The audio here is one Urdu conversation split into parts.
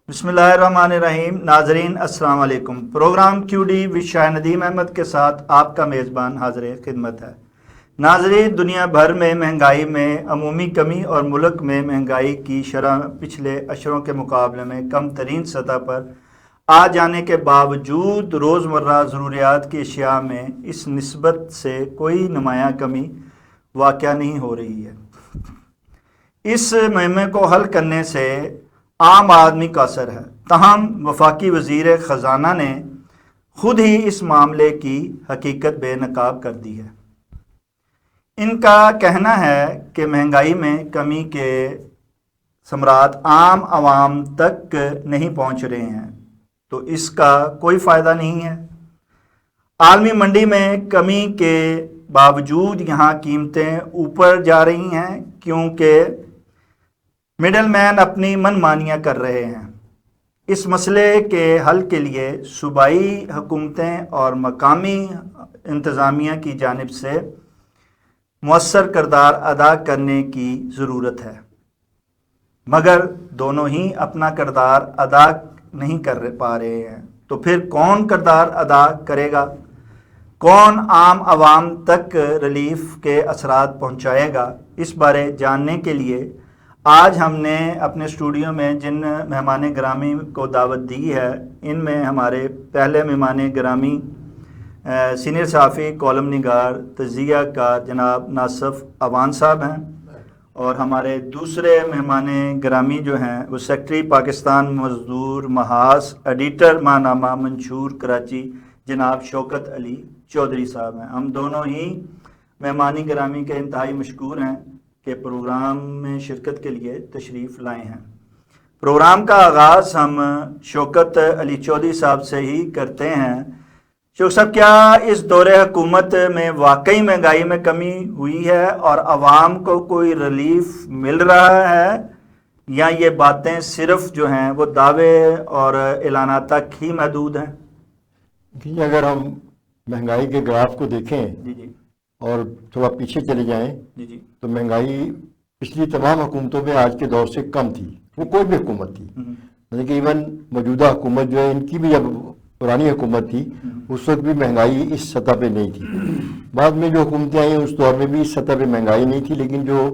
بسم اللہ الرحمن الرحیم. ناظرین السلام علیکم. پروگرام کیو ڈی وچ شاہ ندیم احمد کے ساتھ آپ کا میزبان حاضر خدمت ہے. ناظرین، دنیا بھر میں مہنگائی میں عمومی کمی اور ملک میں مہنگائی کی شرح پچھلے اشروں کے مقابلے میں کم ترین سطح پر آ جانے کے باوجود روزمرہ ضروریات کی اشیاء میں اس نسبت سے کوئی نمایاں کمی واقع نہیں ہو رہی ہے. اس معمے کو حل کرنے سے عام آدمی کا اثر ہے. تاہم وفاقی وزیر خزانہ نے خود ہی اس معاملے کی حقیقت بے نقاب کر دی ہے. ان کا کہنا ہے کہ مہنگائی میں کمی کے ثمرات عام عوام تک نہیں پہنچ رہے ہیں تو اس کا کوئی فائدہ نہیں ہے. عالمی منڈی میں کمی کے باوجود یہاں قیمتیں اوپر جا رہی ہیں کیونکہ مڈل مین اپنی من مانیاں کر رہے ہیں. اس مسئلے کے حل کے لیے صوبائی حکومتیں اور مقامی انتظامیہ کی جانب سے مؤثر کردار ادا کرنے کی ضرورت ہے، مگر دونوں ہی اپنا کردار ادا نہیں کر پا رہے ہیں. تو پھر کون کردار ادا کرے گا؟ کون عام عوام تک ریلیف کے اثرات پہنچائے گا؟ اس بارے جاننے کے لیے آج ہم نے اپنے اسٹوڈیو میں جن مہمان گرامی کو دعوت دی ہے، ان میں ہمارے پہلے مہمان گرامی سینئر صحافی، کالم نگار، تجزیہ کار جناب ناصف اوان صاحب ہیں، اور ہمارے دوسرے مہمان گرامی جو ہیں وہ سیکرٹری پاکستان مزدور محاذ ایڈیٹر ماہنامہ منشور کراچی جناب شوکت علی چودھری صاحب ہیں. ہم دونوں ہی مہمانی گرامی کے انتہائی مشکور ہیں کہ پروگرام میں شرکت کے لیے تشریف لائے ہیں. پروگرام کا آغاز ہم شوکت علی چودھری صاحب سے ہی کرتے ہیں. شوکت صاحب، کیا اس دور حکومت میں واقعی مہنگائی میں کمی ہوئی ہے اور عوام کو کوئی ریلیف مل رہا ہے، یا یہ باتیں صرف جو ہیں وہ دعوے اور اعلانات تک ہی محدود ہیں؟ کہ اگر ہم مہنگائی کے گراف کو دیکھیں جی اور تھوڑا پیچھے چلے جائیں جی تو مہنگائی پچھلی تمام حکومتوں میں آج کے دور سے کم تھی. وہ کوئی بھی حکومت تھی، یعنی کہ ایون موجودہ حکومت جو ہے، ان کی بھی جب پرانی حکومت تھی اس وقت بھی مہنگائی اس سطح پہ نہیں تھی. بعد میں جو حکومتیں آئیں اس دور میں بھی اس سطح پہ مہنگائی نہیں تھی، لیکن جو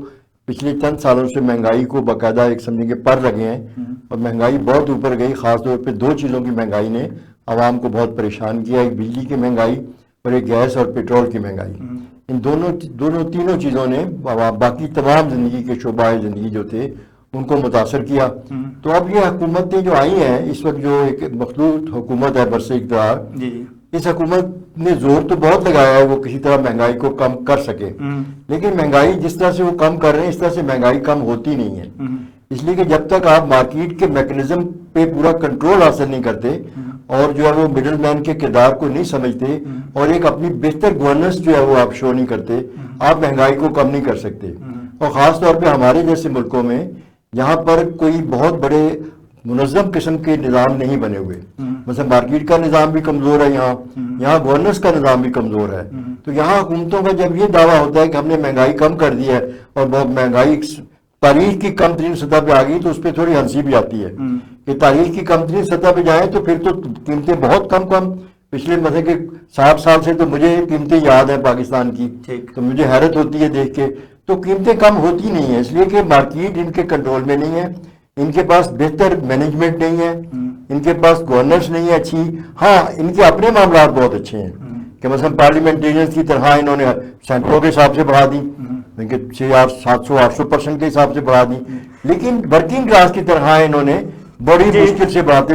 پچھلے چند سالوں سے مہنگائی کو باقاعدہ ایک سمجھیں کے پر لگے ہیں اور مہنگائی بہت اوپر گئی. خاص طور پہ دو چیزوں کی مہنگائی نے عوام کو بہت پریشان کیا، ایک بجلی کی مہنگائی اور ایک گیس اور پیٹرول کی مہنگائی. ان تینوں چیزوں نے باقی تمام زندگی کے شعبہ زندگی جو تھے ان کو متاثر کیا. تو اب یہ حکومتیں جو آئی ہیں اس وقت، جو ایک مخلوط حکومت ہے برسر اقتدار، اس حکومت نے زور تو بہت لگایا ہے وہ کسی طرح مہنگائی کو کم کر سکے، لیکن مہنگائی جس طرح سے وہ کم کر رہے ہیں اس طرح سے مہنگائی کم ہوتی نہیں ہے. اس لیے کہ جب تک آپ مارکیٹ کے میکنزم پہ پورا کنٹرول حاصل نہیں کرتے اور جو ہے وہ مڈل مین کے کردار کو نہیں سمجھتے اور ایک اپنی بہتر گورننس جو ہے وہ آپ شو نہیں کرتے، آپ مہنگائی کو کم نہیں کر سکتے. اور خاص طور پہ ہمارے جیسے ملکوں میں جہاں پر کوئی بہت بڑے منظم قسم کے نظام نہیں بنے ہوئے، مثلا مارکیٹ کا نظام بھی کمزور ہے، یہاں گورننس کا نظام بھی کمزور ہے. تو یہاں حکومتوں کا جب یہ دعویٰ ہوتا ہے کہ ہم نے مہنگائی کم کر دی ہے اور بہت مہنگائی تاریخ کی کم ترین سطح پہ آ گئی، تو اس پہ تھوڑی ہنسی بھی آتی ہے کہ تاریخ کی کم ترین سطح پہ جائیں تو پھر تو قیمتیں بہت کم پچھلے مثلا کہ 60 سال سے تو مجھے قیمتیں یاد ہیں پاکستان کی، تو مجھے حیرت ہوتی ہے دیکھ کے. تو قیمتیں کم ہوتی نہیں ہیں، اس لیے کہ مارکیٹ ان کے کنٹرول میں نہیں ہے، ان کے پاس بہتر مینجمنٹ نہیں ہے، ان کے پاس گورننس نہیں ہے اچھی. ہاں، ان کے اپنے معاملات بہت اچھے ہیں کہ مثلا پارلیمنٹیرینز کی تنخواہ انہوں نے سینٹروں کے حساب سے بڑھا دی، 700-800% کے حساب سے بڑھا دی، لیکن ورکنگ کلاس کی تنخواہیں انہوں نے بڑی مشکل سے بڑھاتے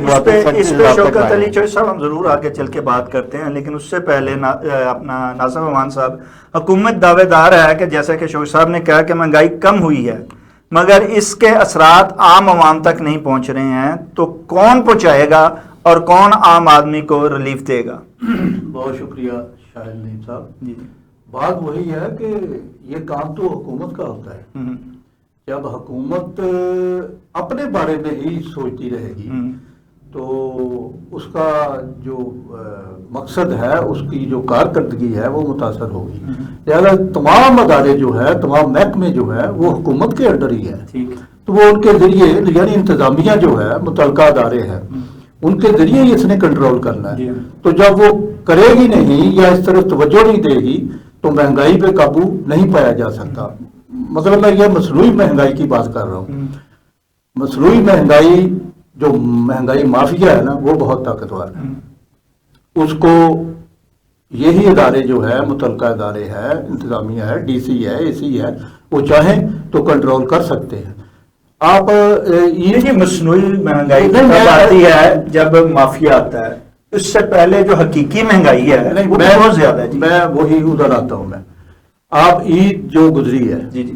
اس پہ شوکت علی چودھری صاحب ہم ضرور آگے چل کے بات کرتے ہیں، لیکن اس سے پہلے اپنا ناصف اوان صاحب، حکومت دعوے دار ہے کہ جیسا کہ شوکت صاحب نے کہا کہ مہنگائی کم ہوئی ہے مگر اس کے اثرات عام عوام تک نہیں پہنچ رہے ہیں، تو کون پہنچائے گا اور کون عام آدمی کو ریلیف دے گا؟ بہت شکریہ شاہد نعیم صاحب. بات وہی ہے کہ یہ کام تو حکومت کا ہوتا ہے. جب حکومت اپنے بارے میں ہی سوچتی رہے گی تو اس کا جو مقصد ہے، اس کی جو کارکردگی ہے وہ متاثر ہوگی. لہذا تمام ادارے جو ہے، تمام محکمے جو ہے وہ حکومت کے انڈر ہی ہے. تو وہ ان کے ذریعے یعنی انتظامیہ جو ہے، متعلقہ ادارے ہیں، ان کے ذریعے ہی اس نے کنٹرول کرنا ہے. تو جب وہ کرے گی نہیں یا اس طرف توجہ نہیں دے گی تو مہنگائی پہ قابو نہیں پایا جا سکتا. مطلب میں یہ مصنوعی مہنگائی کی بات کر رہا ہوں. مصنوعی مہنگائی، جو مہنگائی مافیا ہے نا، وہ بہت طاقتور ہے. اس کو یہی ادارے جو ہے، متعلقہ ادارے ہے، انتظامیہ ہے، ڈی سی ہے، اے سی ہے، وہ چاہیں تو کنٹرول کر سکتے ہیں. آپ یہ مصنوعی مہنگائی تب آتی ہے جب مافیا آتا ہے. اس سے پہلے جو حقیقی مہنگائی ہے وہ بہت زیادہ ہے. میں وہی ادھر آتا ہوں. میں آپ عید جو گزری ہے، جی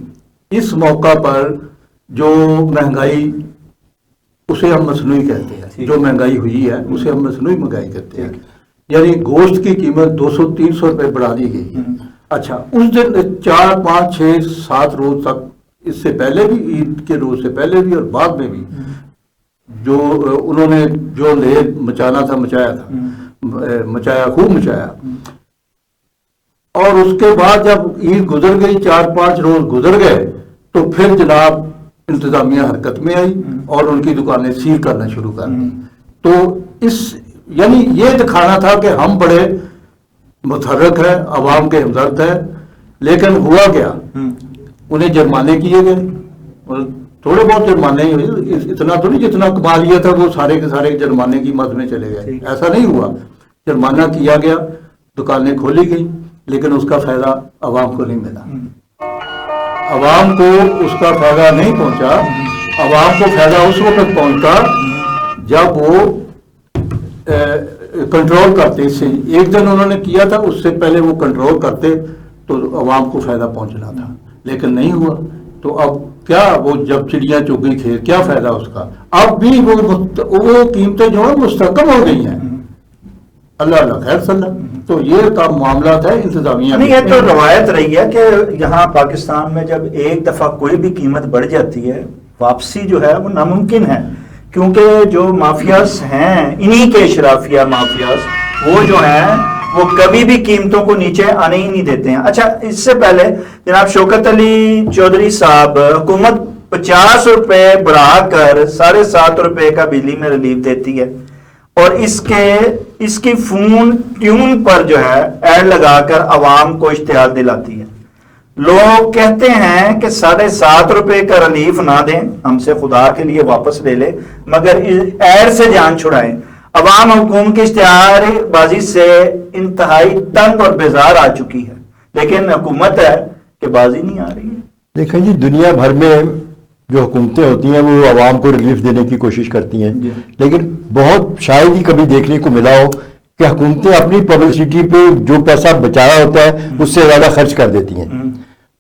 اس موقع پر جو مہنگائی، اسے ہم مصنوعی کہتے ہیں. جو مہنگائی ہوئی ہے اسے ہم مصنوعی مہنگائی کہتے ہیں. یعنی گوشت کی قیمت 200-300 روپے بڑھا دی گئی. اچھا، اس دن 4 5 6 7 روز تک، اس سے پہلے بھی، عید کے روز سے پہلے بھی اور بعد میں بھی، جو انہوں نے جو لیب مچانا تھا مچایا، خوب مچایا. اور اس کے بعد جب عید گزر گئی، 4 5 روز گزر گئے، تو پھر جناب انتظامیہ حرکت میں آئی اور ان کی دکانیں سیل کرنا شروع کر دی. تو یعنی یہ دکھانا تھا کہ ہم بڑے متحرک ہیں، عوام کے ہمدرد ہیں. لیکن ہوا کیا؟ انہیں جرمانے کیے گئے، اور تھوڑے بہت جرمانے، اتنا تو نہیں جتنا کما لیا تھا وہ سارے کے سارے جرمانے کی مد میں چلے گئے. ایسا نہیں ہوا. جرمانہ کیا گیا، دکانیں کھولی گئی، لیکن اس کا فائدہ عوام کو نہیں ملا. عوام کو اس کا فائدہ نہیں پہنچا. عوام کو فائدہ اس وقت پہنچا جب وہ کنٹرول کرتے. اس سے ایک دن انہوں نے کیا تھا، اس سے پہلے وہ کنٹرول کرتے تو عوام کو فائدہ پہنچنا تھا، لیکن نہیں ہوا. تو اب کیا، وہ جب چڑیاں چگ گئی کھیت، کیا فائدہ اس کا؟ اب بھی وہ قیمتیں جو ہیں مستحکم ہو گئی ہیں. اللہ اللہ خیر صلی. تو یہ کام معاملات ہے انتظامیہ. نہیں، یہ تو روایت رہی ہے کہ یہاں پاکستان میں جب ایک دفعہ کوئی بھی قیمت بڑھ جاتی ہے، واپسی جو ہے وہ ناممکن ہے. کیونکہ جو مافیاز ہیں، انہی کے اشرافیہ مافیاز، وہ جو ہیں وہ کبھی بھی قیمتوں کو نیچے آنے ہی نہیں دیتے ہیں. اچھا، اس سے پہلے جناب شوکت علی چودھری صاحب، حکومت 50 روپے بڑھا کر 7.5 روپے کا بجلی میں ریلیف دیتی ہے، اور اس کی فون ٹیون پر جو ہے ایڈ لگا کر عوام کو اشتہار دلاتی ہے. لوگ کہتے ہیں کہ 7.5 روپے کا ریلیف نہ دیں، ہم سے خدا کے لیے واپس لے لے، مگر ایڈ سے جان چھڑائیں. عوام حکومت کی اشتہار بازی سے انتہائی تنگ اور بیزار آ چکی ہے، لیکن حکومت ہے کہ بازی نہیں آ رہی ہے. دیکھیں جی، دنیا بھر میں جو حکومتیں ہوتی ہیں وہ عوام کو ریلیف دینے کی کوشش کرتی ہیں، لیکن بہت شاید ہی کبھی دیکھنے کو ملا ہو کہ حکومتیں اپنی پبلسٹی پہ جو پیسہ بچایا ہوتا ہے اس سے زیادہ خرچ کر دیتی ہیں.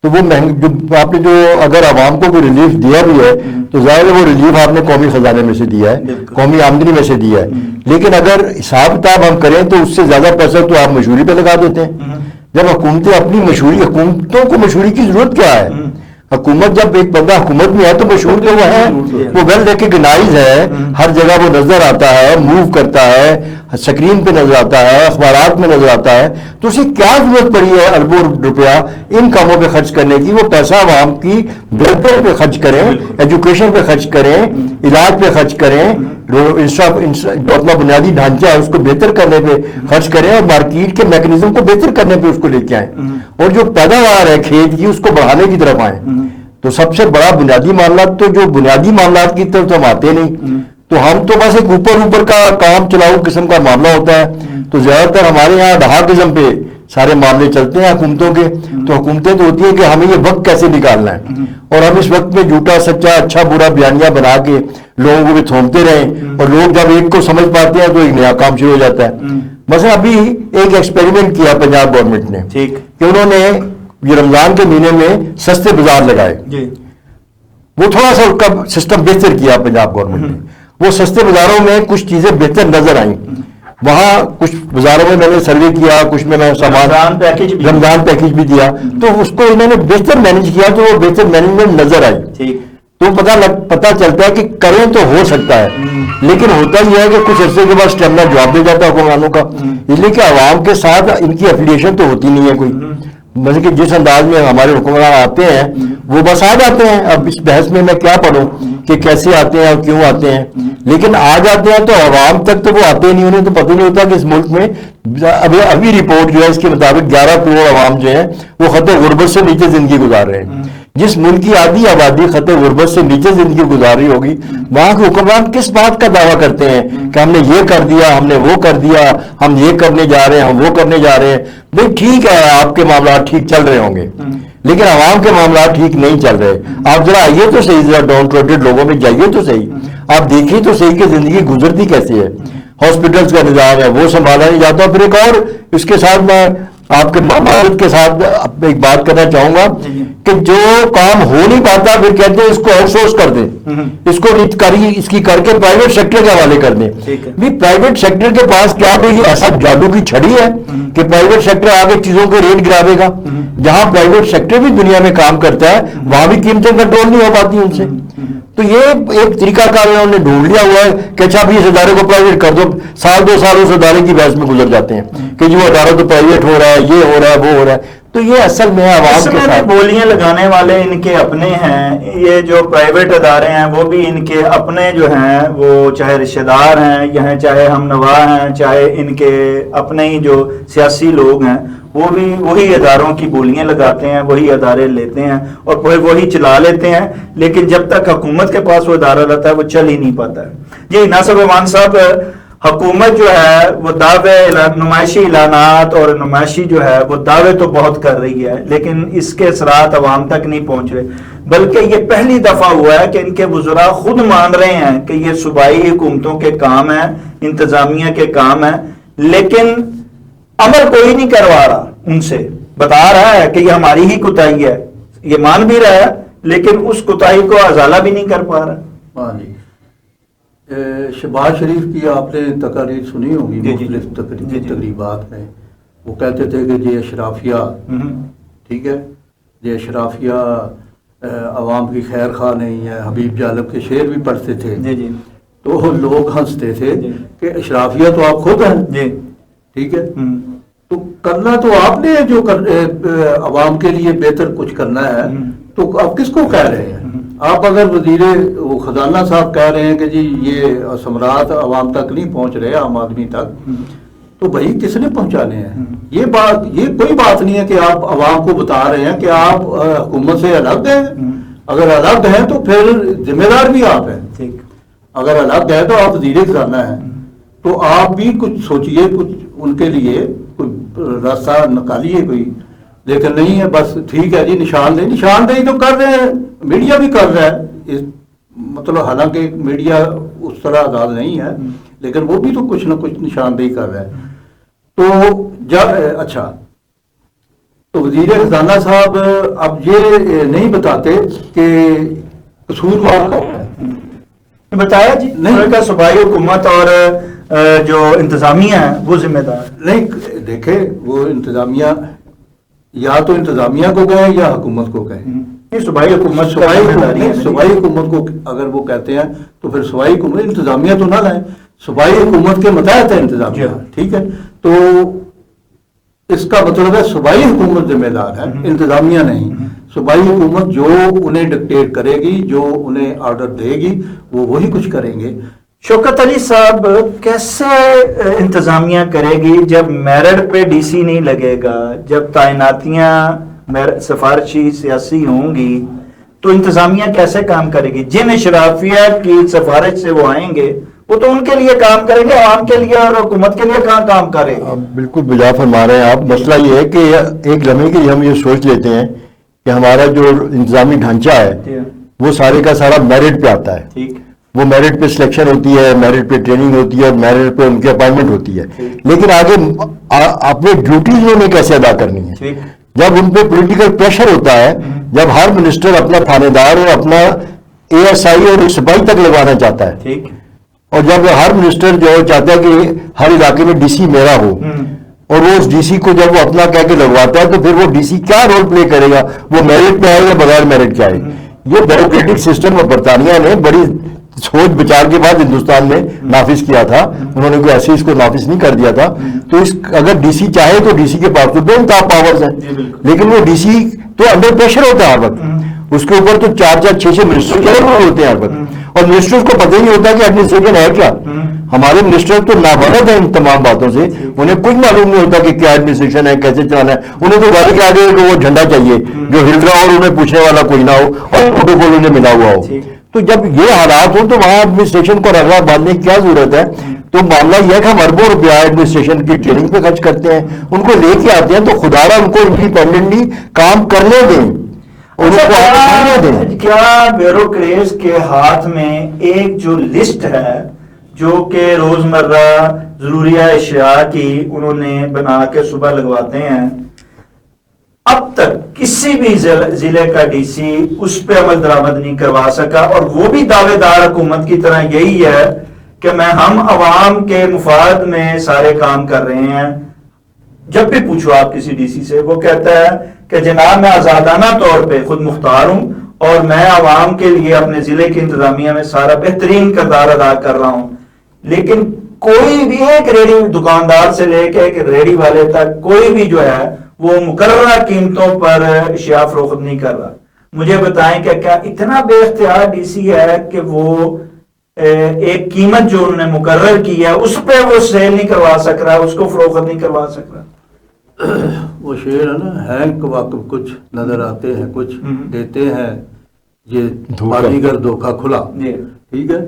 تو وہ جو آپ نے جو اگر عوام کو کوئی ریلیف دیا بھی ہے تو ظاہر ہے وہ ریلیف آپ نے قومی خزانے میں سے دیا ہے، قومی آمدنی میں سے دیا ہے. لیکن اگر حساب کتاب ہم کریں تو اس سے زیادہ پیسہ تو آپ مشہوری پہ لگا دیتے ہیں. جب حکومتیں اپنی مشہوری، حکومتوں کو مشہوری کی ضرورت کیا ہے؟ حکومت، جب ایک بندہ حکومت میں ہے تو مشہور تو وہ ہے، وہ ویل ریکگنائز ہے، ہر جگہ وہ نظر آتا ہے، موو کرتا ہے، سکرین پہ نظر آتا ہے، اخبارات میں نظر آتا ہے. تو اسے کیا ضرورت پڑی ہے اربوں روپیہ ان کاموں پہ خرچ کرنے کی؟ وہ پیسہ عوام کی ویلفیئر پہ خرچ کریں، ایجوکیشن پہ خرچ کریں، علاج پہ خرچ کریں، جو اپنا بنیادی ڈھانچہ ہے اس کو بہتر کرنے پہ خرچ کریں، اور مارکیٹ کے میکنزم کو بہتر کرنے پہ اس کو لے کے آئیں، اور جو پیداوار ہے کھیت کی اس کو بڑھانے کی طرف آئیں. تو سب سے بڑا بنیادی معاملات، تو جو بنیادی معاملات کی طرف تو ہم آتے نہیں، تو ہم تو بس ایک اوپر کا کام چلاؤ قسم کا معاملہ ہوتا ہے. تو زیادہ تر ہمارے یہاں ڈھاکزم پہ سارے معاملے چلتے ہیں حکومتوں کے. تو حکومتیں تو ہوتی ہیں کہ ہمیں یہ وقت کیسے نکالنا ہے، اور ہم اس وقت میں جھوٹا سچا اچھا برا بیانیہ بنا کے لوگوں کو بھی تھومتے رہیں، اور لوگ جب ایک کو سمجھ پاتے ہیں تو ایک نیا کام شروع ہو جاتا ہے. مثلا ابھی ایک ایکسپیریمنٹ کیا پنجاب گورنمنٹ نے کہ انہوں نے یہ رمضان کے مہینے میں سستے بازار لگائے. وہ تھوڑا سا اس کا سسٹم بہتر کیا پنجاب گورنمنٹ نے. وہ سستے بازاروں میں کچھ چیزیں بہتر نظر آئیں. وہاں کچھ بازاروں میں نے سروے کیا، کچھ میں سامان رمضان پیکیج بھی دیا، تو اس کو انہوں نے بہتر مینج کیا، تو وہ بہتر مینجمنٹ نظر آئی. تو پتہ چلتا ہے کہ کریں تو ہو سکتا ہے. لیکن ہوتا یہ ہے کہ کچھ عرصے کے بعد اسٹیمنا جواب دے جاتا ہے حکمرانوں کا، اس لیے کہ عوام کے ساتھ ان کی افیلیشن تو ہوتی نہیں ہے کوئی، مطلب کہ جس انداز میں ہمارے حکمران آتے ہیں وہ بس آ جاتے ہیں. اب اس بحث میں کیا پڑھوں کہ کیسے آتے ہیں اور کیوں آتے ہیں، لیکن آ جاتے ہیں تو عوام تک تو وہ آتے نہیں، انہیں تو پتہ نہیں ہوتا کہ اس ملک میں ابھی رپورٹ جو ہے اس کے مطابق 11 کروڑ عوام جو ہیں وہ خط غربت سے نیچے زندگی گزار رہے ہیں. جس ملک کی آدھی آبادی خط غربت سے نیچے زندگی گزار رہی ہوگی، وہاں کے حکمران کس بات کا دعویٰ کرتے ہیں کہ ہم نے یہ کر دیا، ہم نے وہ کر دیا، ہم یہ کرنے جا رہے ہیں، ہم وہ کرنے جا رہے ہیں. بھائی ٹھیک ہے آپ کے معاملات ٹھیک چل رہے ہوں گے، لیکن عوام کے معاملات ٹھیک نہیں چل رہے. آپ ذرا آئیے تو صحیح، ذرا ڈاؤن ٹروٹڈ لوگوں میں جائیے تو صحیح، آپ دیکھیے تو صحیح کہ زندگی گزرتی کیسے ہے. ہاسپٹلس کا نظام ہے وہ سنبھالا نہیں جاتا. پھر ایک اور اس کے ساتھ میں آپ کے معاملات کے ساتھ ایک بات کرنا چاہوں گا کہ جو کام ہو نہیں پاتا پھر کہتے ہیں اس کو آؤٹ سورس کر دیں، اس کو اس کی کر کے پرائیویٹ سیکٹر کے حوالے کر دیں. بھی پرائیویٹ سیکٹر کے پاس کیا کوئی ایسا جادو کی چھڑی ہے کہ پرائیویٹ سیکٹر آگے چیزوں کو ریٹ گراوے گا؟ جہاں پرائیویٹ سیکٹر بھی دنیا میں کام کرتا ہے وہاں بھی قیمتیں کنٹرول نہیں ہو پاتی ان سے. تو یہ ایک طریقہ کار انہوں نے ڈھونڈ لیا ہوا ہے کہ اچھا بھی اس ادارے کو پرائیویٹ کر دو. سال 2 سال اس ادارے کی بحث میں گزر جاتے ہیں کہ جو ادارہ تو پرائیویٹ ہو رہا ہے، یہ ہو رہا ہے، وہ ہو رہا ہے. تو یہ اصل میں عوام کے ساتھ بولیاں لگانے والے ان کے اپنے ہیں. یہ جو پرائیویٹ ادارے ہیں وہ بھی ان کے اپنے جو ہیں، وہ چاہے رشتہ دار ہیں یا چاہے ہم نوا ہیں، چاہے ان کے اپنے ہی جو سیاسی لوگ ہیں، وہ بھی وہی اداروں کی بولیاں لگاتے ہیں، وہی ادارے لیتے ہیں اور پھر وہی چلا لیتے ہیں. لیکن جب تک حکومت کے پاس وہ ادارہ رہتا ہے وہ چل ہی نہیں پاتا ہے. جی ناصر امان صاحب، حکومت جو ہے وہ دعوے، نمائشی اعلانات اور نمائشی جو ہے وہ دعوے تو بہت کر رہی ہے، لیکن اس کے اثرات عوام تک نہیں پہنچ رہے. بلکہ یہ پہلی دفعہ ہوا ہے کہ ان کے وزراء خود مان رہے ہیں کہ یہ صوبائی حکومتوں کے کام ہیں، انتظامیہ کے کام ہیں، لیکن عمل کوئی نہیں کروا رہا. ان سے بتا رہا ہے کہ یہ ہماری ہی کوتاہی ہے، یہ مان بھی رہا ہے، لیکن اس کوتاہی کو ازالہ بھی نہیں کر پا رہا. ہاں جی، شہباز شریف کی آپ نے تقاریر سنی ہوگی مختلف تقریبات میں. وہ کہتے تھے کہ یہ اشرافیہ، ٹھیک ہے، یہ اشرافیہ عوام کی خیر خواہ نہیں ہے. حبیب جالب کے شعر بھی پڑھتے تھے تو لوگ ہنستے تھے کہ اشرافیہ تو آپ خود ہیں، ٹھیک ہے، تو کرنا تو آپ نے جو عوام کے لیے بہتر کچھ کرنا ہے تو آپ کس کو کہہ رہے ہیں؟ آپ اگر وزیر خزانہ صاحب کہہ رہے ہیں کہ جی یہ ثمرات عوام تک نہیں پہنچ رہے، عام آدمی تک، تو بھائی کس نے پہنچانے ہیں؟ یہ کوئی بات نہیں ہے کہ آپ عوام کو بتا رہے ہیں کہ آپ حکومت سے الگ ہیں. اگر الگ ہیں تو پھر ذمہ دار بھی آپ ہیں. اگر الگ ہے تو آپ وزیر خزانہ ہیں تو آپ بھی کچھ سوچئے، کچھ ان کے لیے کوئی راستہ نکالیے کوئی. لیکن نہیں ہے بس ٹھیک ہے جی نشاندہی تو کر رہے ہیں، میڈیا بھی کر رہا ہے، مطلب حالانکہ میڈیا اس طرح آزاد نہیں ہے لیکن وہ بھی تو کچھ نہ کچھ نشاندہی کر رہا ہے. تو جب اچھا تو وزیر خزانہ صاحب اب یہ نہیں بتاتے کہ قصوروار کون ہے. بتایا جی نہیں کا صوبائی حکومت اور جو انتظامیہ ہے وہ ذمہ دار نہیں. دیکھیں وہ انتظامیہ یا تو انتظامیہ کو کہیں یا حکومت کو کہیں. صوبائی حکومت کو اگر وہ کہتے ہیں تو پھر صوبائی حکومت، انتظامیہ تو نہ لائیں، صوبائی حکومت کے متحد ہے انتظامیہ، ٹھیک ہے. تو اس کا مطلب ہے صوبائی حکومت ذمہ دار ہے، انتظامیہ نہیں. صوبائی حکومت جو انہیں ڈکٹیٹ کرے گی، جو انہیں آرڈر دے گی، وہ وہی کچھ کریں گے. شوکت علی صاحب کیسے انتظامیہ کرے گی جب میرٹ پہ ڈی سی نہیں لگے گا، جب تعیناتیاں سفارشی سیاسی ہوں گی تو انتظامیہ کیسے کام کرے گی؟ جن اشرافیہ کی سفارش سے وہ آئیں گے وہ تو ان کے لیے کام کریں گے، عوام کے لیے اور حکومت کے لیے کہاں کام کریں گے؟ بالکل بجا فرما رہے ہیں آپ. مسئلہ یہ ہے کہ ایک لمحے کے لیے ہم یہ سوچ لیتے ہیں کہ ہمارا جو انتظامی ڈھانچہ ہے وہ سارے کا سارا میرٹ پہ آتا ہے. ٹھیک، وہ میرٹ پہ سلیکشن ہوتی ہے، میرٹ پہ ٹریننگ ہوتی ہے اور میرٹ پہ ان کی اپائنٹمنٹ ہوتی ہے. لیکن آگے اپنے ڈیوٹیز انہیں کیسے ادا کرنی ہے؟ جب ان پہ پولیٹیکل پریشر ہوتا ہے، جب ہر منسٹر اپنا تھانے دار اور اپنا اے ایس آئی اور سپاہی تک لگوانا چاہتا ہے، ٹھیک، اور جب ہر منسٹر جو چاہتا ہے کہ ہر علاقے میں ڈی سی میرا ہو، اور وہ اس ڈی سی کو جب وہ اپنا کہہ کے لگواتا ہے تو پھر وہ ڈی سی کیا رول پلے کرے گا؟ وہ میرٹ پہ آئے یا بغیر میرٹ کے آئے؟ یہ بیوروکریٹک سسٹم برطانیہ نے بڑی سوچ بچار کے بعد ہندوستان نے نافذ کیا تھا، انہوں نے کوئی ایسے اس کو نافذ نہیں کر دیا تھا. تو اگر ڈی سی چاہے تو ڈی سی کے پاس تو بے انتہا پاورز ہیں، لیکن وہ ڈی سی تو انڈر پریشر ہوتا ہے ہر وقت، اس کے اوپر تو 4-6 منسٹر ہوتے ہیں ہر وقت، اور منسٹر کو پتہ ہی نہیں ہوتا کہ ایڈمنسٹریشن ہے کیا. ہمارے منسٹر تو نابلد ہیں ان تمام باتوں سے، انہیں کچھ معلوم نہیں ہوتا کہ کیا ایڈمنسٹریشن ہے، کیسے چلانا ہے. انہیں تو گاڑی کے آگے وہ جھنڈا چاہیے جو ہل رہا ہو اور انہیں پوچھنے والا کوئی نہ ہو اور پروٹوکول انہیں ملا ہوا ہو. تو جب یہ حالات ہوں تو وہاں ایڈمنسٹریشن کو رگڑا باندھنے کی کیا ضرورت ہے؟ تو معاملہ یہ ہے کہ ہم اربوں روپیہ ایڈمنسٹریشن کی ٹریننگ پہ خرچ کرتے ہیں، ان کو لے کے آتے ہیں تو خدا را ان کو انڈیپینڈنٹلی کام کرنے دیں. کیا بیوروکریٹس کے ہاتھ میں ایک جو لسٹ ہے جو کہ روزمرہ ضروریہ اشیاء کی انہوں نے بنا کے صبح لگواتے ہیں، اب تک کسی بھی ضلع کا ڈی سی اس پہ عمل درآمد نہیں کروا سکا، اور وہ بھی دعوے دار حکومت کی طرح یہی ہے کہ ہم عوام کے مفاد میں سارے کام کر رہے ہیں. جب بھی پوچھو آپ کسی ڈی سی سے وہ کہتا ہے کہ جناب میں آزادانہ طور پہ خود مختار ہوں اور میں عوام کے لیے اپنے ضلع کی انتظامیہ میں سارا بہترین کردار ادا کر رہا ہوں. لیکن کوئی بھی ایک ریڑھی دکاندار سے لے کے ایک ریڑھی والے تک کوئی بھی جو ہے وہ مقررہ قیمتوں پر اشیاء فروخت نہیں کر رہا. مجھے بتائیں کہ کیا اتنا بے اختیار ڈی سی ہے کہ وہ ایک قیمت جو انہوں نے مقرر کی ہے اس پہ وہ سیل نہیں کروا سک رہا، اس کو فروخت نہیں کروا سک رہا. وہ شعر ہے نا، ہیں واقف کچھ نظر آتے ہیں کچھ دیتے ہیں یہ بازیگر دھوکہ کھلا. ٹھیک ہے،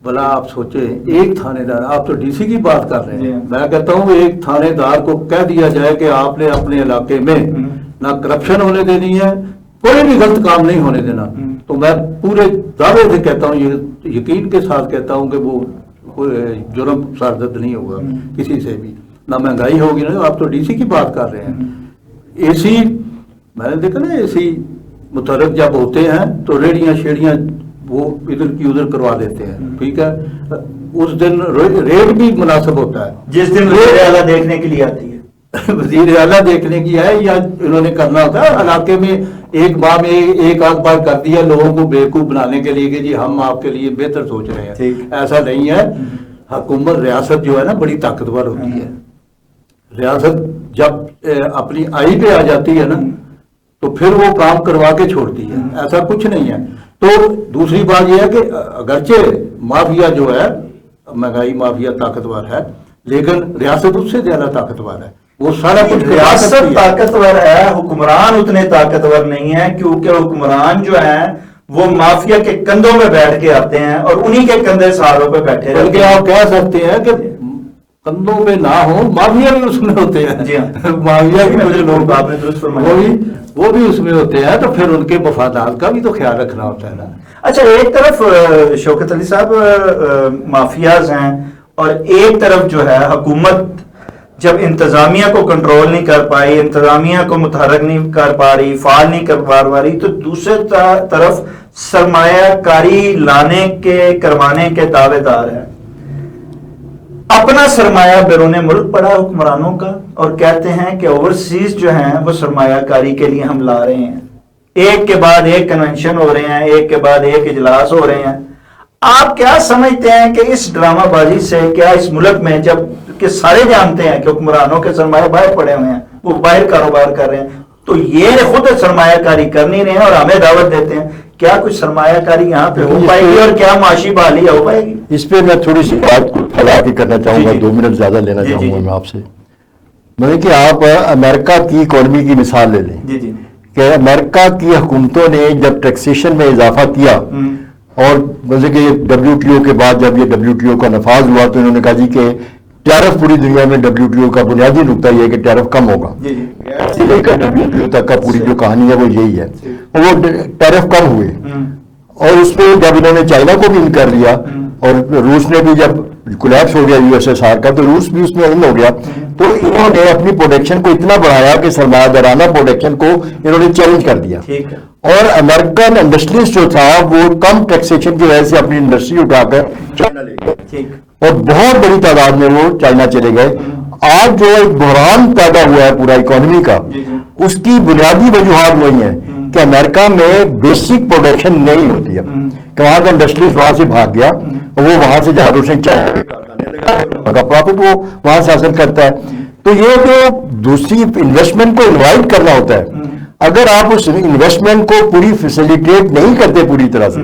بلا آپ سوچیں ایک تھانے دار، آپ تو ڈی سی کی بات کر رہے ہیں، میں کہتا ہوں ایک تھانے دار کو کہہ دیا جائے کہ آپ نے اپنے علاقے میں نہ کرپشن ہونے دینی ہے، کوئی بھی غلط کام نہیں ہونے دینا، تو میں پورے دعوے سے کہتا ہوں، یہ یقین کے ساتھ کہتا ہوں کہ وہ جرم سرزد نہیں ہوگا کسی سے بھی، نہ مہنگائی ہوگی. نا آپ تو ڈی سی کی بات کر رہے ہیں. اے سی میں نے دیکھا نا، اے سی متحرک جب ہوتے ہیں تو ریڑیاں شیڑیاں وہ ادھر کی ادھر کروا دیتے ہیں. ٹھیک ہے، اس دن ریٹ بھی مناسب ہوتا ہے، جس دن وزیر اعلیٰ دیکھنے کے لیے آتی ہے، وزیر اعلیٰ دیکھنے کی ہے یا انہوں نے کرنا ہوتا ہے علاقے میں ایک ماہ میں ایک آدھ بار کر دیا لوگوں کو بیوقوف بنانے کے لیے کہ جی ہم آپ کے لیے بہتر سوچ رہے ہیں. ایسا نہیں ہے. حکومت ریاست جو ہے نا بڑی طاقتور ہوتی ہے. ریاست جب اپنی آئی پہ آ جاتی ہے نا تو پھر وہ کام کروا کے چھوڑتی ہے، ایسا کچھ نہیں ہے. تو دوسری بات یہ ہے کہ اگرچہ مافیا جو ہے مہنگائی مافیا طاقتور ہے، لیکن ریاست اس سے زیادہ طاقتور ہے. وہ سارا کچھ ریاست طاقتور ہے، حکمران اتنے طاقتور نہیں ہے، کیونکہ حکمران جو ہیں وہ مافیا کے کندھوں میں بیٹھ کے آتے ہیں اور انہی کے کندھے سہاروں پہ بیٹھے رہتے ہیں. بلکہ آپ کہہ سکتے ہیں کہ کندھوں پہ نہ ہو، مافیا بھی اس میں ہوتے ہیں. جی ہاں، مافیا بھی مجھے لوگ آپ نے درست فرمایا، وہ بھی اس میں ہوتے ہیں، تو پھر ان کے مفادات کا بھی تو خیال رکھنا ہوتا ہے نا. اچھا، ایک طرف شوکت علی صاحب مافیاز ہیں اور ایک طرف جو ہے حکومت جب انتظامیہ کو کنٹرول نہیں کر پائی، انتظامیہ کو متحرک نہیں کر پا رہی، فعال نہیں کر پا رہی، تو دوسرے طرف سرمایہ کاری لانے کے کروانے کے دعوے دار ہیں. اپنا سرمایہ بیرون ملک پڑا حکمرانوں کا اور کہتے ہیں کہ اوورسیز جو ہیں وہ سرمایہ کاری کے لیے ہم لا رہے ہیں. ایک کے بعد ایک کنونشن ہو رہے ہیں، ایک کے بعد ایک اجلاس ہو رہے ہیں. آپ کیا سمجھتے ہیں کہ اس ڈرامہ بازی سے کیا اس ملک میں، جب کہ سارے جانتے ہیں کہ حکمرانوں کے سرمایہ باہر پڑے ہوئے ہیں، وہ باہر کاروبار کر رہے ہیں، تو یہ خود سرمایہ کاری کر نہیں رہے ہیں اور ہمیں دعوت دیتے ہیں، کیا کچھ سرمایہ کاری یہاں پہ ہو پائے گی اور کیا معاشی بحالی ہو پائے گی؟ اس پہ میں تھوڑی سی بات پھیلا کے کرنا چاہوں گا، 2 منٹ زیادہ لینا چاہوں گا میں آپ سے. میں نے کہ آپ امریکہ کی اکانومی کی مثال لے لیں. جی جی، کہ امریکہ کی حکومتوں نے جب ٹیکسیشن میں اضافہ کیا اور جیسے کہ WTO کے بعد جب یہ WTO کا نفاذ ہوا تو انہوں نے کہا جی کہ ٹیرف پوری دنیا میں WTO کا بنیادی نقطہ یہ ہے کہ ٹیرف کم ہوگا. لے کر WTO تک کا پوری جو کہانی ہے وہ یہی ہے. وہ ٹیرف کم ہوئے اور اس پہ جب انہوں نے چائنا کو بھی ان کر لیا اور روس نے بھی جب کولیپس ہو گیا USSR کا تو روس بھی اس میں ان ہو گیا، تو انہوں نے اپنی پروڈکشن کو اتنا بڑھایا کہ سرمایہ دارانہ پروڈکشن کو انہوں نے چیلنج کر دیا. اور امریکن انڈسٹریز جو تھا وہ کم ٹیکسیشن کی وجہ سے اپنی انڈسٹری اٹھا کر چائنا لے گئے اور بہت بڑی تعداد میں وہ چائنا چلے گئے. آج جو ایک بحران پیدا ہوا ہے پورا اکانومی کا، اس کی بنیادی وجوہات وہی ہیں کہ امریکہ میں بیسک پروڈکشن نہیں ہوتی ہے کہ وہاں کا انڈسٹریز وہاں سے بھاگ گیا اور وہ وہاں سے جہازوں سے پروفٹ وہ وہاں سے حاصل کرتا ہے. تو یہ جو دوسری انویسٹمنٹ کو انوائٹ کرنا ہوتا ہے, اگر آپ اس انویسٹمنٹ کو پوری فیسیلیٹیٹ نہیں کرتے, پوری طرح سے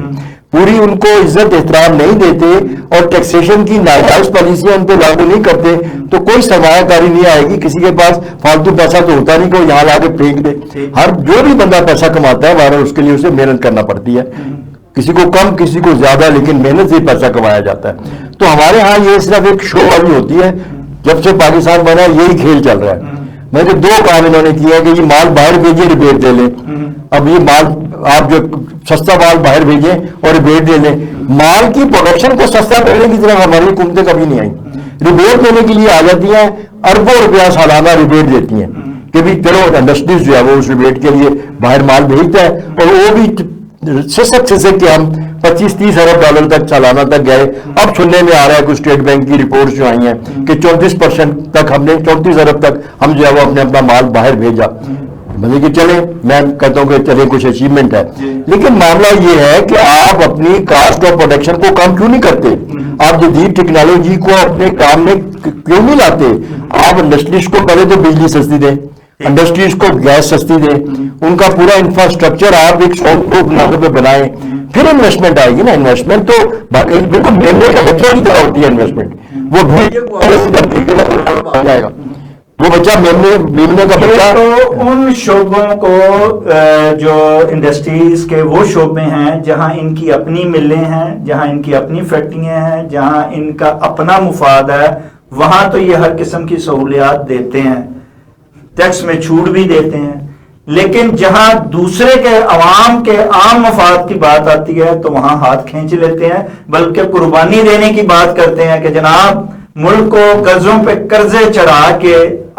پوری ان کو عزت احترام نہیں دیتے اور ٹیکسیشن کی ناجائز پالیسیاں ان پہ لاگو نہیں کرتے, تو کوئی سرمایہ کاری نہیں آئے گی. کسی کے پاس فالتو پیسہ تو ہوتا نہیں کہ وہ یہاں لا کے پھینک دے. ہر جو بھی بندہ پیسہ کماتا ہے وہاں اس کے لیے اسے محنت کرنا پڑتی ہے, کسی کو کم کسی کو زیادہ, لیکن محنت سے پیسہ کمایا جاتا ہے. تو ہمارے ہاں یہ صرف ایک شو والی ہوتی ہے. جب سے پاکستان بنا یہی کھیل چل رہا ہے. میں نے 2 کام انہوں نے کیا کہ یہ مال باہر بھیجے ریبیٹ دے لیں. اب یہ مال آپ جو سستا مال باہر بھیجیں اور ریبیٹ دے لیں. مال کی پروڈکشن کو سستا کرنے کی طرف ہماری حکومتیں کبھی نہیں آئیں. ریبیٹ دینے کے لیے آ جاتی ہیں, اربوں روپیہ سالانہ ریبیٹ دیتی ہیں کہ بھی چلو انڈسٹریز جو ہے وہ اس ریبیٹ کے لیے باہر مال بھیجتا ہے, اور وہ بھی سسک کہ ہم 25-30 ارب ڈالر تک سالانہ تک گئے. اب سننے میں آ رہا ہے کچھ اسٹیٹ بینک کی رپورٹس جو آئی ہیں کہ 34% تک ہم نے 34 ارب تک ہم جو ہے وہ اپنا مال باہر بھیجا. مطلب کہ چلیں, میں کہتا ہوں کہ چلیں کچھ اچیومنٹ ہے, لیکن معاملہ یہ ہے کہ آپ اپنی کاسٹ آف پروڈکشن کو کم کیوں نہیں کرتے؟ آپ جدید ٹیکنالوجی کو اپنے کام میں کیوں نہیں لاتے؟ آپ انڈسٹریز کو پہلے تو بجلی سستی دیں, انڈسٹریز کو گیس سستی دیں, ان کا پورا انفراسٹرکچر آپ ایک سافٹ پہ بنائیں, پھر انویسٹمنٹ آئے گی نا. انویسٹمنٹ تو بالکل میمنے کا بچہ کی طرح ہوتی ہے انویسٹمنٹ. وہ جائے گا, وہ بچہ میمنے کا بچہ. تو ان شعبوں کو جو انڈسٹریز کے وہ شعبے ہیں جہاں ان کی اپنی ملیں ہیں, جہاں ان کی اپنی فیکٹریاں ہیں, جہاں ان کا اپنا مفاد ہے, وہاں تو یہ ہر قسم کی سہولیات دیتے ہیں, ٹیکس میں چھوٹ بھی دیتے ہیں. لیکن جہاں دوسرے کے عوام کے عام مفاد کی بات آتی ہے تو وہاں ہاتھ کھینچ لیتے ہیں, بلکہ قربانی دینے کی بات کرتے ہیں کہ جناب ملک کو قرضوں پہ قرضے چڑھا کے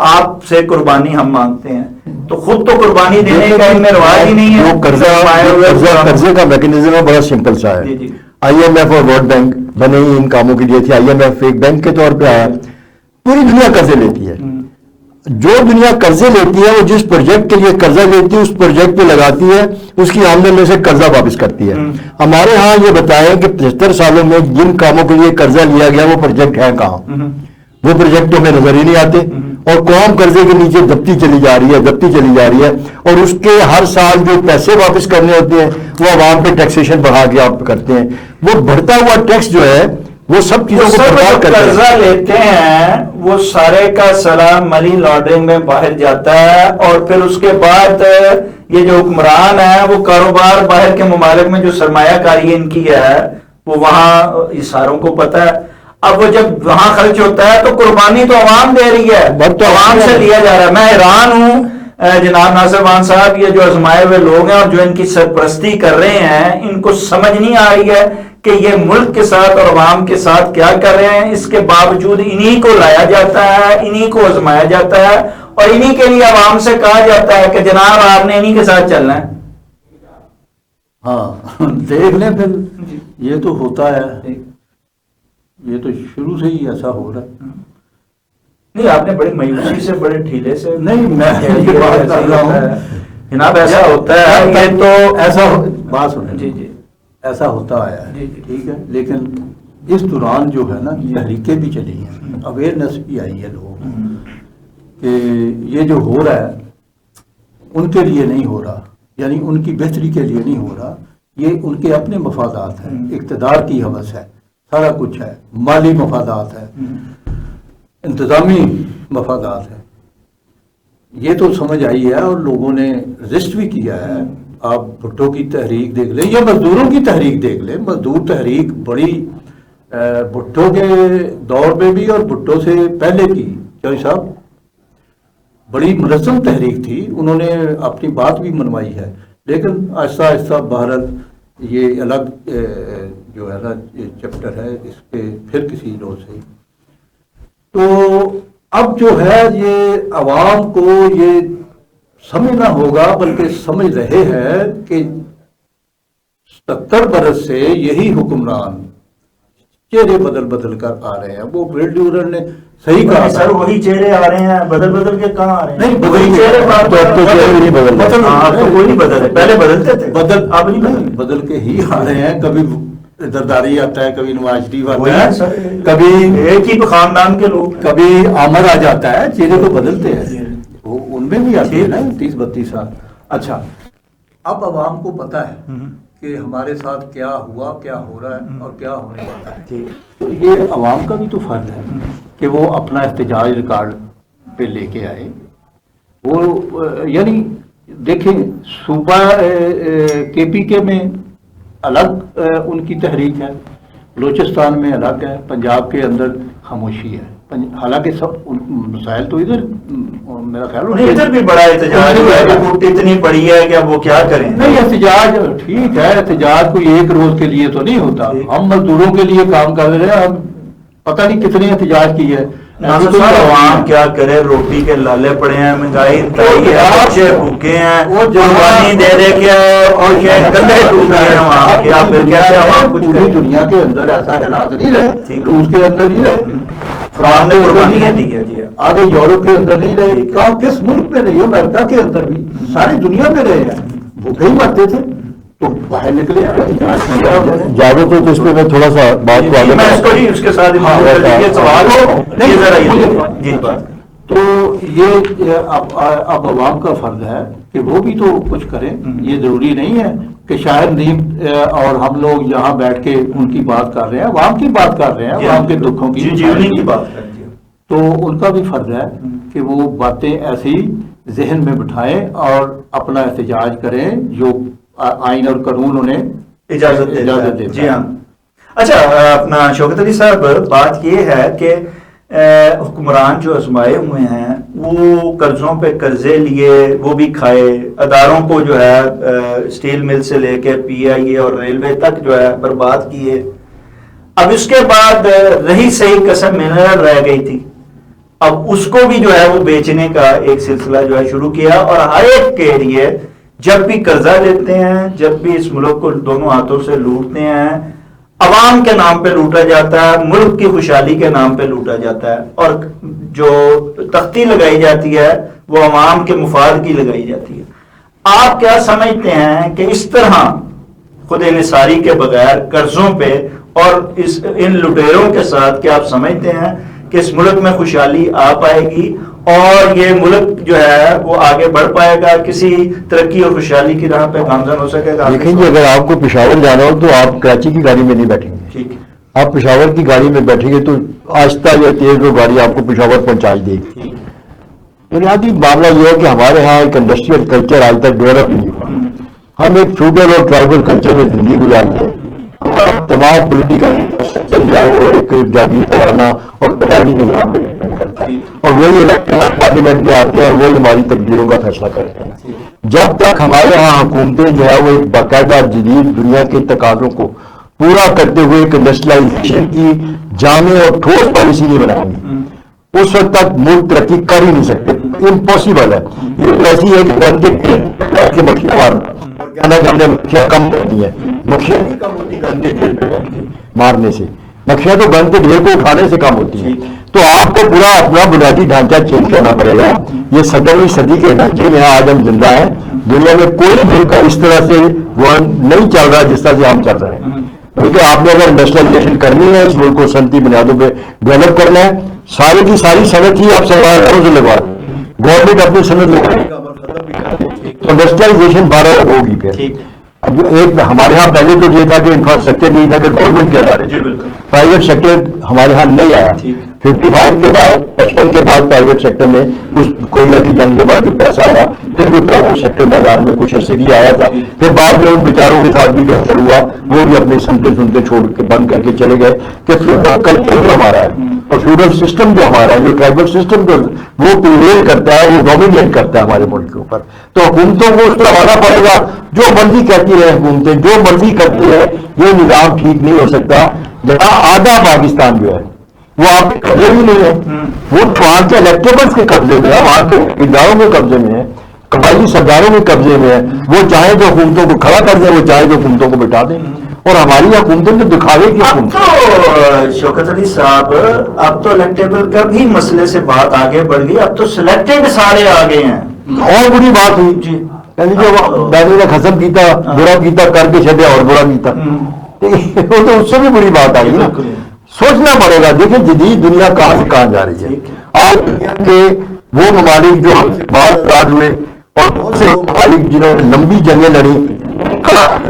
آپ سے قربانی ہم مانگتے ہیں. تو خود تو قربانی دینے کا ان میں رواج ہی نہیں ہے. قرضے کا میکینزم بڑا سمپل سا ہے. IMF اور ورلڈ بینک بنے ہی ان کاموں کے لیے تھے. IMF ایک بینک کے طور پہ آیا, پوری دنیا قرضے لیتی ہے. جو دنیا قرضے لیتی ہے وہ جس پروجیکٹ کے لیے قرضہ لیتی ہے اس پروجیکٹ پہ لگاتی ہے, اس کی آمدن میں سے قرضہ واپس کرتی ہے. ہمارے ہاں یہ بتائیں کہ 75 سالوں میں جن کاموں کے لیے قرضہ لیا گیا وہ پروجیکٹ ہیں کہاں؟ وہ پروجیکٹ تو ہمیں نظر ہی نہیں آتے, اور قوم قرضے کے نیچے دبتی چلی جا رہی ہے, اور اس کے ہر سال جو پیسے واپس کرنے ہوتے ہیں وہ عوام پہ ٹیکسیشن بڑھا کے آپ کرتے ہیں. وہ بڑھتا ہوا ٹیکس جو ہے وہ سب چیزوں کو برباد کرتے ہیں. قرضہ لیتے ہیں وہ سارے کا سلام منی لانڈرنگ میں باہر جاتا ہے, اور پھر اس کے بعد یہ جو حکمران ہے وہ کاروبار باہر کے ممالک میں جو سرمایہ کاری ان کی ہے وہ وہاں یہ ساروں کو پتہ ہے. اب وہ جب وہاں خرچ ہوتا ہے تو قربانی تو عوام دے رہی ہے, تو عوام سے لیا جا رہا ہے. میں حیران ہوں جناب ناصر خان صاحب, یہ جو آزمائے ہوئے لوگ ہیں اور جو ان کی سرپرستی کر رہے ہیں, ان کو سمجھ نہیں آ رہی ہے کہ یہ ملک کے ساتھ اور عوام کے ساتھ کیا کر رہے ہیں. اس کے باوجود انہی کو لایا جاتا ہے, انہی کو آزمایا جاتا ہے, اور انہی کے لیے عوام سے کہا جاتا ہے کہ جناب آپ نے انہی کے ساتھ چلنا ہے. ہاں دیکھ لیں پھر, یہ تو ہوتا ہے, یہ تو شروع سے ہی ایسا ہو رہا ہے. نہیں, آپ نے بڑی مایوسی سے بڑے ڈھیلے سے نہیں, میں یہ بات کر رہا ہوں جناب ایسا ہوتا ہے. یہ تو ایسا بات سنیں, جی جی ایسا ہوتا آیا ہے, ٹھیک ہے, لیکن اس دوران جو ہے نا تحریکیں بھی چلی ہیں, اویئرنیس بھی آئی ہے لوگوں کو کہ یہ جو ہو رہا ہے ان کے لیے نہیں ہو رہا, یعنی ان کی بہتری کے لیے نہیں ہو رہا, یہ ان کے اپنے مفادات ہیں, اقتدار کی ہوس ہے, سارا کچھ ہے, مالی مفادات ہے, انتظامی مفادات ہے. یہ تو سمجھ آئی ہے اور لوگوں نے رجسٹ بھی کیا ہے. آپ بھٹو کی تحریک دیکھ لیں یا مزدوروں کی تحریک دیکھ لیں, مزدور تحریک بڑی بھٹو کے دور میں بھی اور بھٹو سے پہلے کی چوہدری صاحب بڑی منظم تحریک تھی, انہوں نے اپنی بات بھی منوائی ہے, لیکن آہستہ آہستہ بہرحال یہ الگ جو ہے نا چیپٹر ہے, اس پہ پھر کسی روز سے. تو اب جو ہے یہ عوام کو یہ سمجھنا ہوگا, بلکہ سمجھ رہے ہیں کہ 70 برس سے یہی حکمران چہرے بدل بدل کر آ رہے ہیں. وہ بل ڈیورر نے صحیح کہا سر وہی چہرے آ رہے ہیں, بدل بدل کے کہاں آ رہے ہیں؟ نہیں وہی چہرے تو اب تو چہرے بھی نہیں بدل رہے. اب تو کوئی نہیں بدل رہے, پہلے بدلتے تھے, بدل اب نہیں بدل کے ہی آ رہے ہیں. کبھی زرداری آتا ہے, کبھی نواز شریف وہی آتا ہے ہے, سر, کبھی ایک ہی خاندان کے لوگ. کبھی عامر آ جاتا ہے. چہرے تو بدلتے ہیں, وہ ان میں بھی آتی ہے نا 30-32 سال. اچھا, اب عوام کو پتا ہے کہ ہمارے ساتھ کیا ہوا, کیا ہو رہا ہے اور کیا ہونے والا ہے. تو یہ عوام کا بھی تو فرض ہے کہ وہ اپنا احتجاج ریکارڈ پہ لے کے آئے. وہ یعنی دیکھیں, صوبہ KPK میں الگ ان کی تحریک ہے, بلوچستان میں الگ ہے, پنجاب کے اندر خاموشی ہے. حالانکہ سب مسائل تو ادھر میرا خیال نہیں, ادھر بھی بڑا احتجاج ہوا ہے, رپورٹ اتنی بڑی ہے کہ اب وہ کیا کریں. نہیں, احتجاج ٹھیک ہے, احتجاج کوئی ایک روز کے لیے تو نہیں ہوتا. ہم مزدوروں کے لیے کام کر رہے ہیں, ہم پتہ نہیں کتنے احتجاج کی ہے. عوام کیا کرے, روٹی کے لالے پڑے ہیں, مہنگائی اتنی ہے, بچے بھوکے ہیں, وہ جوانی دے دے کے اور گندے ٹوٹ رہے ہیں وہاں کے. آپ پھر کیسے عوام کچھ پوری دنیا کے اندر ایسا حالات نہیں رہے, روس کے اندر نہیں رہے, فرانس نے قربانیاں دی ہے جی, آگے یورپ کے اندر نہیں رہے. کہاں کس ملک میں رہی, امریکہ کے اندر بھی, ساری دنیا میں رہے ہیں. بھوکے ہی مرتے تھے تو باہر نکلے. جاوید تو اس پہ میں تھوڑا سا بات کو آگے میں اس کو ہی اس کے ساتھ یہ سوال ہو نہیں ذرا یہ جی بات. تو یہ اب عوام کا فرض ہے کہ وہ بھی تو کچھ کریں. یہ ضروری نہیں ہے کہ شاید نیم اور ہم لوگ یہاں بیٹھ کے ان کی بات کر رہے ہیں, عوام کی بات کر رہے ہیں, عوام کے دکھوں کی کی بات کریں. تو ان کا بھی فرض ہے کہ وہ باتیں ایسی ذہن میں بٹھائیں اور اپنا احتجاج کریں جو آئین اور قانون انہیں اجازت دیتا. جی ہاں. اچھا, اپنا شوکت علی صاحب, بات یہ ہے کہ حکمران جو آزمائے ہوئے ہیں وہ قرضوں پہ قرضے لیے, وہ بھی کھائے, اداروں کو جو ہے اسٹیل مل سے لے کے PIA اور ریلوے تک جو ہے برباد کیے. اب اس کے بعد رہی صحیح قسم منرل رہ گئی تھی, اب اس کو بھی جو ہے وہ بیچنے کا ایک سلسلہ جو ہے شروع کیا. اور ہر ایک کے لیے جب بھی قرضہ لیتے ہیں, جب بھی اس ملک کو دونوں ہاتھوں سے لوٹتے ہیں, عوام کے نام پہ لوٹا جاتا ہے, ملک کی خوشحالی کے نام پہ لوٹا جاتا ہے, اور جو تختی لگائی جاتی ہے وہ عوام کے مفاد کی لگائی جاتی ہے. آپ کیا سمجھتے ہیں کہ اس طرح خود انحصاری کے بغیر قرضوں پہ اور ان لٹیروں کے ساتھ کیا آپ سمجھتے ہیں کہ اس ملک میں خوشحالی آ پائے گی اور یہ ملک جو ہے وہ آگے بڑھ پائے گا, کسی ترقی اور خوشحالی کی راہ پہ گامزن ہو سکے گا؟ دیکھیں جی, اگر آپ کو پشاور جانا ہو تو آپ کراچی کی گاڑی میں نہیں بیٹھیں گے. ٹھیک ہے, آپ پشاور کی گاڑی میں بیٹھیں گے تو آہستہ یا تیز وہ گاڑی آپ کو پشاور پہنچا دے گی. بنیادی معاملہ یہ ہے کہ ہمارے ہاں ایک انڈسٹریل کلچر آج تک ڈیولپ نہیں ہوا. ہم ایک فیوڈل اور ٹرائبل کلچر میں زندگی گزارتے ہیں. تمام پولیٹیکل اور وہی الیکٹرل پارلیمنٹ میں آتے ہیں, وہی ہماری تقدیروں کا فیصلہ کرتے ہیں. جب تک ہمارے ہاں حکومتیں جو ہے وہ ایک باقاعدہ جدید دنیا کے تقاضوں کو پورا کرتے ہوئے ایک انڈسٹریلائزیشن کی جامع اور ٹھوس پالیسی نہیں بنائیں گی, اس وقت تک ملک ترقی کر ہی نہیں سکتے. امپاسبل ہے. یہ ایسی ہے کہ مکھیاں مکھیاں کم ہوتی ہیں, مکھیاں نہیں کم ہوتی مارنے سے, مکھیاں تو گند کے ڈھیر کو اٹھانے سے کم ہوتی ہیں. تو آپ کو پورا اپنا بنیادی ڈھانچہ چینج کرنا پڑے گا. یہ 17ویں صدی کے ڈھانچے میں آج ہم زندہ ہیں. دنیا میں کوئی ملک اس طرح سے وہ نہیں چل رہا جس طرح سے ہم چل رہے ہیں. کیونکہ آپ نے اگر انڈسٹریلائزیشن کرنی ہے, اس ملک کو صنعتی بنیادوں پہ ڈیولپ کرنا ہے, ساری کی ساری صنعت ہی آپ سرکاروں سے لگوا رہے ہیں. گورنمنٹ اپنی صنعت لگانے کا عمل ختم بھی کرتی ہے. انڈسٹریلائزیشن 12 ہوگی پھر. اب ایک ہمارے ہاں پہلے تو یہ تھا کہ انفراسٹرکچر نہیں تھا کہ گورنمنٹ کے ادارے, پرائیویٹ سیکٹر ہمارے ہاں نہیں آیا. 55 کے بعد 55 کے بعد پرائیویٹ سیکٹر میں کچھ کوئلہ کی جنگ کے بعد پیسہ آیا, پھر بھی پرائیویٹ سیکٹر بازار میں کچھ عرصے بھی آیا تھا. پھر بعد میں ان بیچاروں کے ساتھ بھی بہتر ہوا, وہ بھی اپنے سنتے چھوڑ کے بند کر کے چلے گئے. کہ فیوڈل کلچر ہمارا ہے اور فیوڈل سسٹم جو ہمارا ہے, جو ٹرائبل سسٹم جو وہ پریویل کرتا ہے, وہ ڈومینیٹ کرتا ہے ہمارے ملک کے اوپر. تو حکومتوں کو اس پر آنا پڑے گا. جو مرضی کہتی رہے حکومتیں, جو مرضی کرتی ہے, یہ نظام ٹھیک نہیں ہو سکتا. جہاں آدھا پاکستان جو ہے وہ آپ کے قبضے میں نہیں ہے, وہ وہاں کے الیکٹیبلس کے قبضے میں ہے, وہاں کے اداروں کے قبضے میں ہے, قبائلی سرداروں کے قبضے میں ہے. وہ چاہے تو حکومتوں کو کھڑا کر دیں, وہ چاہے تو حکومتوں کو بٹھا دیں. اور ہماری حکومتیں تو دکھاوے کی اب حکومت. تو شوکت علی صاحب اب تو الیکٹیبل کا بھی مسئلے سے بات آگے بڑھ گئی, اب تو سلیکٹڈ سارے آگے ہیں. اور بری بات ہوئی جی یعنی جو دادی نے ختم کیتا برا کیتا کر کے چھڈیا اور برا کیتا, وہ تو اس سے بھی بری بات آئی نا. سوچنا پڑے گا. دیکھیں جدید دنیا کہاں سے کہاں جا رہی ہے. آج دنیا کے وہ ممالک جو ہم سے بات آزاد ہوئے اور بہت سے وہ ممالک جنہوں نے لمبی جنگیں لڑی,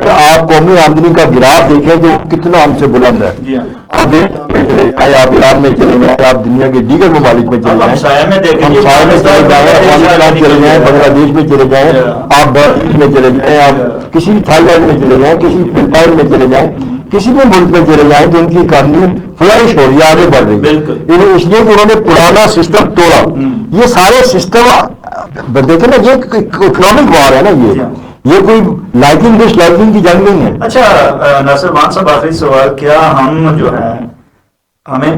آپ قومی آمدنی کا گراف دیکھیں جو کتنا ہم سے بلند ہے. آپ آپ ایران میں چلے جائیں, آپ دنیا کے دیگر ممالک میں چلے جائیں, ہمسائے میں چلے جائیں, افغانستان چلے جائیں, بنگلہ دیش میں چلے جائیں, آپ برازیل میں چلے جائیں, آپ کسی بھی تھائی لینڈ میں چلے جائیں, کسی فلپائن میں چلے جائیں, کسی بھی ملک میں چلے جائیں تو ان کی اکانمی فلرش ہو رہی ہے, آگے بڑھ رہی ہے. اس لیے کہ انہوں نے پرانا سسٹم توڑا. یہ سارے سسٹم دیکھیں نا, یہ اکنامک وار ہے نا, یہ کوئی لائکنگ ڈس لائکنگ کی جنگ نہیں ہے. اچھا ناصر مان صاحب, آخری سوال, کیا ہم جو ہے ہمیں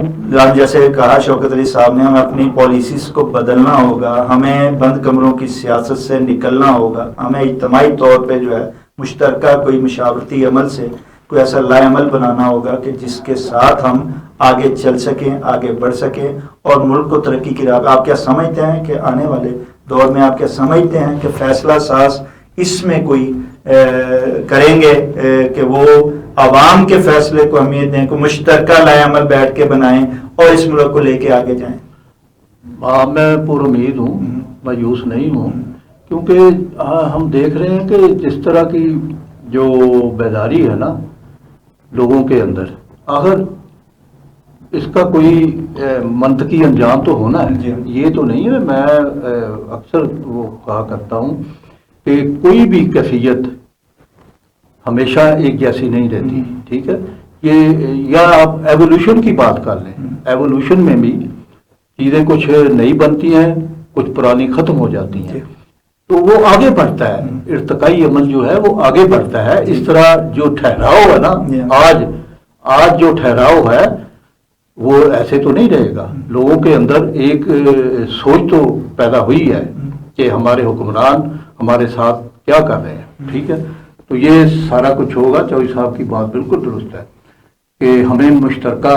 جیسے کہا شوکت علی صاحب نے, ہمیں اپنی پالیسیز کو بدلنا ہوگا, ہمیں بند کمروں کی سیاست سے نکلنا ہوگا, ہمیں اجتماعی طور پہ جو ہے مشترکہ کوئی مشاورتی عمل سے کوئی ایسا لائے عمل بنانا ہوگا کہ جس کے ساتھ ہم آگے چل سکیں, آگے بڑھ سکیں اور ملک کو ترقی کی راہ. آپ کیا سمجھتے ہیں کہ آنے والے دور میں آپ کیا سمجھتے ہیں کہ فیصلہ ساز اس میں کوئی کریں گے کہ وہ عوام کے فیصلے کو اہمیت دیں, کو مشترکہ لائے عمل بیٹھ کے بنائیں اور اس ملک کو لے کے آگے جائیں؟ میں پر امید ہوں, مایوس نہیں ہوں, کیونکہ ہم دیکھ رہے ہیں کہ جس طرح کی جو بیداری ہے نا لوگوں کے اندر, اگر اس کا کوئی منطقی انجام تو ہونا ہے. یہ تو نہیں ہے, میں اکثر وہ کہا کرتا ہوں کہ کوئی بھی کیفیت ہمیشہ ایک جیسی نہیں رہتی, ٹھیک ہے. یہ یا آپ ایوولوشن کی بات کر لیں, ایوولوشن میں بھی چیزیں کچھ نئی بنتی ہیں, کچھ پرانی ختم ہو جاتی ہیں, تو وہ آگے بڑھتا ہے. ارتقائی عمل جو ہے وہ آگے بڑھتا ہے. اس طرح جو ٹھہراؤ ہے نا, آج جو ٹھہراؤ ہے وہ ایسے تو نہیں رہے گا. لوگوں کے اندر ایک سوچ تو پیدا ہوئی ہے کہ ہمارے حکمران ہمارے ساتھ کیا کر رہے ہیں, ٹھیک ہے. تو یہ سارا کچھ ہوگا. چوہدری صاحب کی بات بالکل درست ہے کہ ہمیں مشترکہ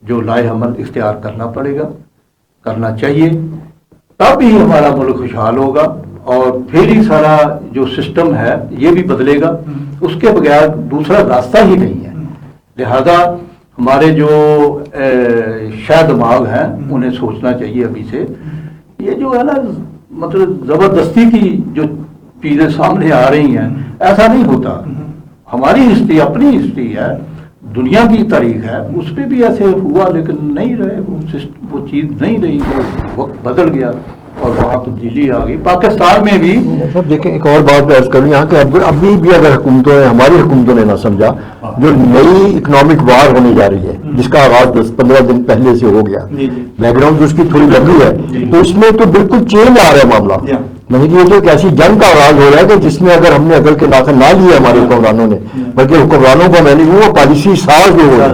جو لائے عمل اختیار کرنا پڑے گا, کرنا چاہیے, تب ہی ہمارا ملک خوشحال ہوگا اور پھر ہی سارا جو سسٹم ہے یہ بھی بدلے گا. اس کے بغیر دوسرا راستہ ہی نہیں ہے. لہذا ہمارے جو شاید دماغ ہیں انہیں سوچنا چاہیے ابھی سے. یہ جو ہے نا مطلب زبردستی کی جو چیزیں سامنے آ رہی ہیں, ایسا نہیں ہوتا. ہماری ہسٹری اپنی ہسٹری ہے, دنیا کی تاریخ ہے, اس پہ بھی ایسے ہوا لیکن نہیں رہے, وہ چیز نہیں رہی, وہ وقت بدل گیا اور وہاں تبدیلی آ گئی. پاکستان میں بھی سب دیکھیں, ایک اور بات عرض کروں یہاں کہ ابھی بھی اگر حکومتوں نے, ہماری حکومتوں نے نہ سمجھا, جو نئی اکنامک وار ہونے جا رہی ہے جس کا آغاز 10-15 دن پہلے سے ہو گیا, بیک گراؤنڈ اس کی تھوڑی لمبی ہے, تو اس میں تو بالکل چینج آ رہا ہے معاملہ. نہیں کہ یہ تو ایک ایسی جنگ کا آغاز ہو رہا ہے کہ جس میں اگر ہم نے عقل کے ناخن نہ لیے ہمارے حکمرانوں نے, بلکہ حکمرانوں کو میں نے وہ پالیسی ساز جو ہو,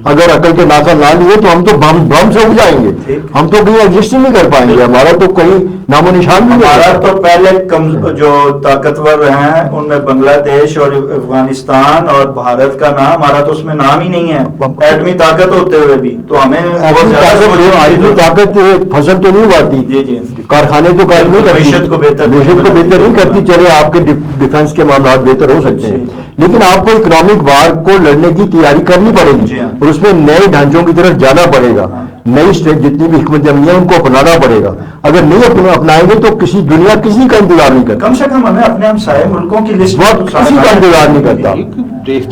اگر عقل کے ناخن نہ لیے تو ہم تو بم سے اگ جائیں گے, ہم تو کہیں ایگزسٹ نہیں کر پائیں گے, ہمارا تو کہیں نام و نشان بھی. ہمارا تو پہلے جو طاقتور ہیں ان میں بنگلہ دیش اور افغانستان اور بھارت کا نام, ہمارا تو اس میں نام ہی نہیں ہے ایٹمی طاقت ہوتے ہوئے بھی. تو ہمیں طاقت فصل تو نہیں اگاتی, کارخانے تو قائم نہیں کرتی, معیشت کو بہتر نہیں کرتی. چلے آپ کے ڈیفنس کے معاملات بہتر ہو سکتے ہیں, لیکن آپ کو اکنامک وار کو لڑنے کی تیاری کرنی پڑے گی اور اس میں نئے ڈھانچوں کی طرف جانا پڑے گا. نئی اسٹیٹ جتنی بھی حکمت عملی ہے ان کو اپنانا پڑے گا. اگر نہیں اپنائیں گے تو دنیا کسی کا انتظار نہیں کرتا. کم سے کم ہمیں اپنے ہمسائے ملکوں کی لسٹ کسی کا انتظار نہیں کرتا.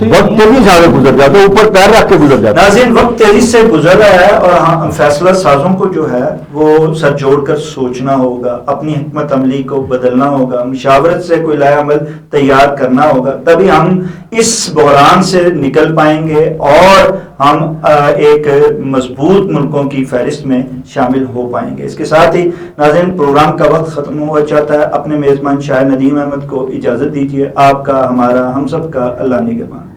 وقت تیزی سے گزر جاتا ہے, اوپر پیر رکھ کے گزر جاتا ہے. ناظرین, وقت تیزی سے گزر رہا ہے اور فیصلہ سازوں کو جو ہے وہ سر جوڑ کر سوچنا ہوگا, اپنی حکمت عملی کو بدلنا ہوگا, مشاورت سے کوئی لائے عمل تیار کرنا ہوگا, تبھی ہم اس بحران سے نکل پائیں گے اور ہم ایک مضبوط ملکوں کی فہرست میں شامل ہو پائیں گے. اس کے ساتھ ہی ناظرین پروگرام کا وقت ختم ہوا چاہتا ہے. اپنے میزبان شاعر ندیم احمد کو اجازت دیجیے. آپ کا, ہمارا, ہم سب کا اللہ نگہبان.